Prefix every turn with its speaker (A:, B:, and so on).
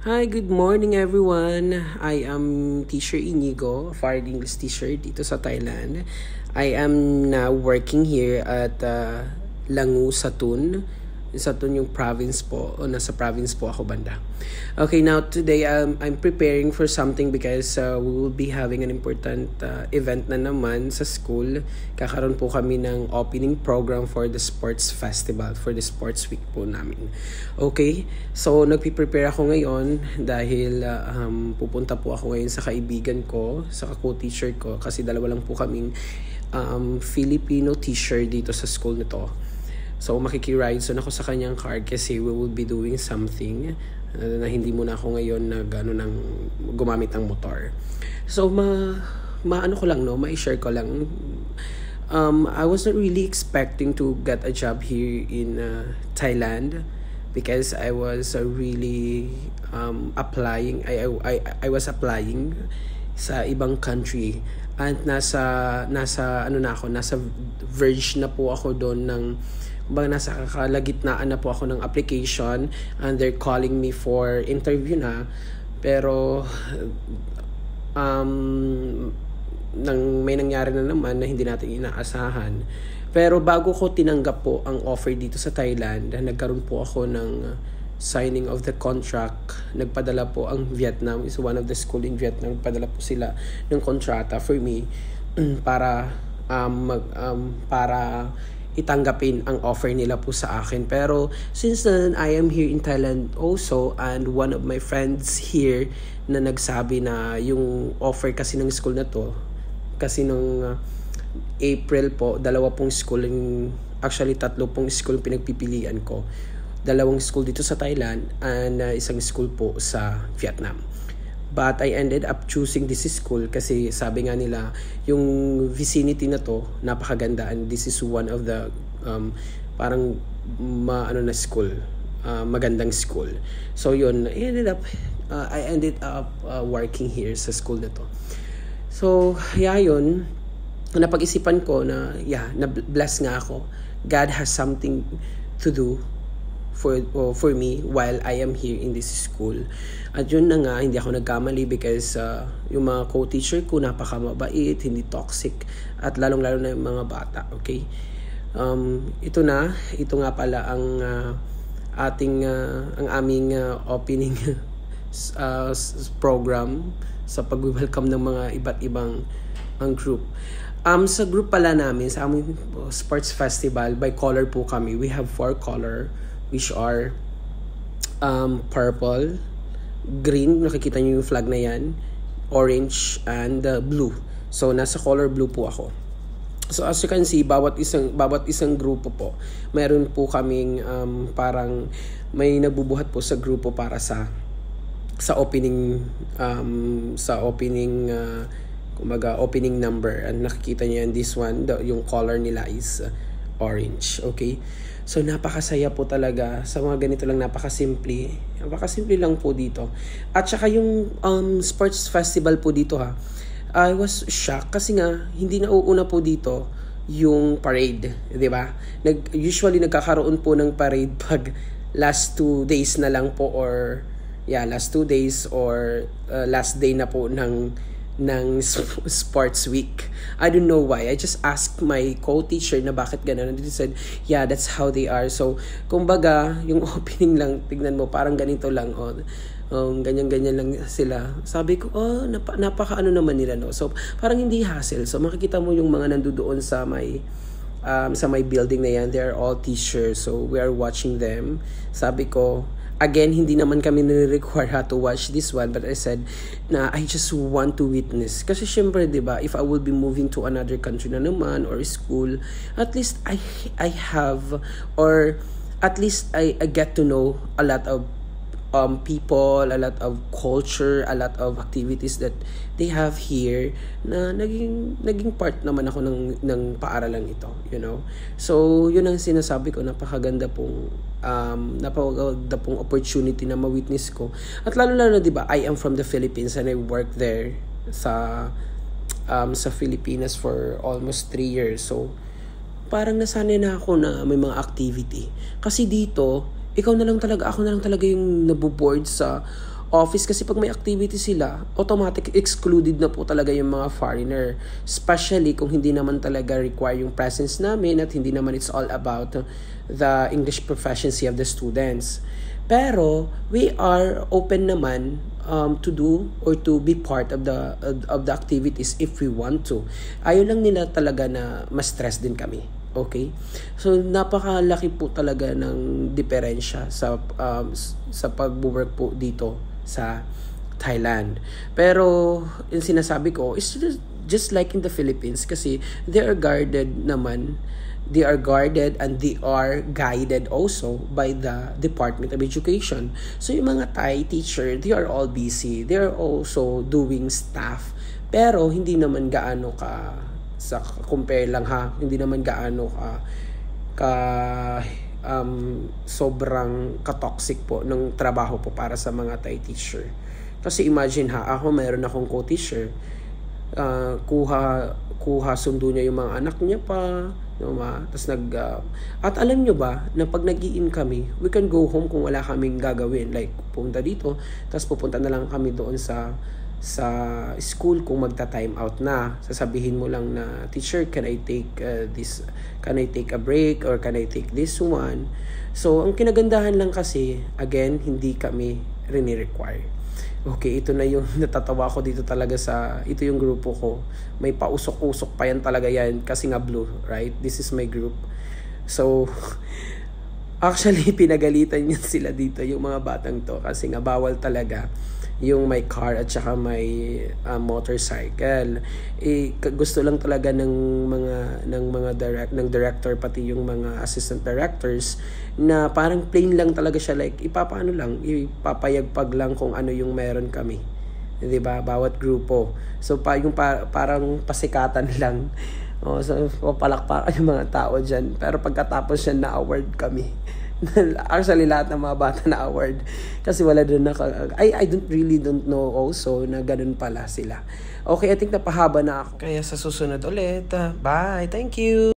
A: Hi, good morning everyone. I am Teacher Inigo, foreign English teacher dito sa Thailand. I am now working here at Langu, Satun. Satun yung province po, o nasa province po ako banda. Okay, now today I'm preparing for something because we will be having an important event na naman sa school. Kakaroon po kami ng opening program for the sports festival, for the sports week po namin. Okay, so nagpiprepare ako ngayon dahil pupunta po ako ngayon sa kaibigan ko, sa co-teacher ko, kasi dalawa lang po kaming Filipino teacher dito sa school nito. So makikiride so ako sa kanyang car kasi we will be doing something na hindi muna ako ngayon nang gumamit ng motor. So maano ko lang ma-share ko lang. I was not really expecting to get a job here in Thailand because I was really applying. I was applying sa ibang country at nasa verge na po ako doon ng nasa kalagitnaan na po ako ng application and they're calling me for interview na, pero may nangyari na naman na hindi natin inaasahan. Pero bago ko tinanggap po ang offer dito sa Thailand, nagkaroon po ako ng signing of the contract. Nagpadala po ang Vietnam, is one of the school in Vietnam, nagpadala po sila ng kontrata for me para itanggapin ang offer nila po sa akin. Pero since then, I am here in Thailand also, and one of my friends here na nagsabi na yung offer kasi ng school na to, kasi nung April po, dalawa pong school, actually tatlo pong school pinagpipilian ko. Dalawang school dito sa Thailand and isang school po sa Vietnam. But I ended up choosing this school kasi sabi nga nila yung vicinity na to napakaganda, and this is one of the parang school, magandang school. So yun, I ended up working here sa school na to. So yun, napag-isipan ko na na-bless nga ako. God has something to do for me while I am here in this school. At yun na nga, hindi ako nagkamali because yung mga co-teacher ko napakamabait, hindi toxic, at lalong-lalo na yung mga bata. Okay, ito nga pala ang aming opening program sa pag-welcome ng mga iba't ibang group. Sa group pala namin, sa aming sports festival, by color po kami. We have 4 color, which are purple, green, nakikita nyo yung flag na yan, orange, and blue. So nasa color blue po ako. So as you can see, bawat isang grupo po, mayroon po kaming parang may nagbubuhat po sa grupo para sa opening opening number. And nakikita niyo yan, this one, yung color nila is orange. Okay, so napakasaya po talaga sa mga ganito lang, napakasimple lang po dito. At saka yung sports festival po dito I was shocked kasi nga hindi nauuna po dito yung parade, di ba? Usually nagkakaroon po ng parade pag last 2 days na lang po, or last 2 days or last day na po ng sports week. I don't know why. I just asked my co-teacher na bakit ganun, and they said, that's how they are. So, kumbaga, yung opening lang, tignan mo, parang ganito lang, ganyan-ganyan lang sila. Sabi ko, napaka-ano naman nila, no? So, parang hindi hassle. So, makikita mo yung mga nandoon sa may building na yan, they are all teachers. So, we are watching them. Sabi ko, again, hindi naman kami nire-require to watch this one, but I said na I just want to witness. Kasi syempre, di ba, if I will be moving to another country na naman or school, at least I have, or at least I get to know a lot of people, a lot of culture, a lot of activities that they have here na naging part naman ako ng paaralang ito, you know. So yun ang sinasabi ko, napakaganda pong opportunity na ma-witness ko. At lalo na, di ba, I am from the Philippines and I worked there sa Pilipinas for almost 3 years. So parang nasanay na ako na may mga activity. Kasi dito, ako na lang talaga yung naboboard sa office kasi pag may activity sila, automatic excluded na po talaga yung mga foreigner. Especially kung hindi naman talaga require yung presence namin at hindi naman it's all about the English proficiency of the students. Pero we are open naman to do or to be part of the activities if we want to. Ayaw lang nila talaga na ma-stress din kami. Okay? So napakalaki po talaga ng diferensya sa pag-work po dito sa Thailand. Pero yung sinasabi ko is just like in the Philippines kasi they are guarded and they are guided also by the Department of Education. So yung mga Thai teacher, they are all busy. They are also doing stuff. Pero hindi naman gaano sa compare lang hindi naman gaano sobrang ka-toxic po ng trabaho po para sa mga Thai teacher. Kasi imagine ako mayroon akong co-teacher, kuha sundo niya yung mga anak niya pa, tapos at alam nyo ba na pag nag-i-in kami, we can go home kung wala kaming gagawin, like punta dito tapos pupunta na lang kami doon sa school kung magta-time out na. Sasabihin mo lang na, teacher, can I take a break or can I take this one? So ang kinagandahan lang kasi, again, hindi kami rini-require. Okay, ito na yung natatawa ko dito talaga ito yung grupo ko. May pausok-usok pa yan talaga yan kasi nga blue, right? This is my group. So, actually, pinagalitan niya sila dito, yung mga batang to, kasi nga bawal talaga yung may car at saka may motorcycle. Gusto lang talaga ng director pati yung mga assistant directors na parang plain lang talaga siya, like ipapayagpag lang kung ano yung meron kami. 'Di ba? Bawat grupo. So parang pasikatan lang. So papalakpakan yung mga tao diyan. Pero pagkatapos yan na award kami. Actually lahat ng mga bata na award kasi wala doon I don't know also na ganun pala sila. Okay, I think napahaba na ako. Kaya sa susunod ulit. Bye. Thank you.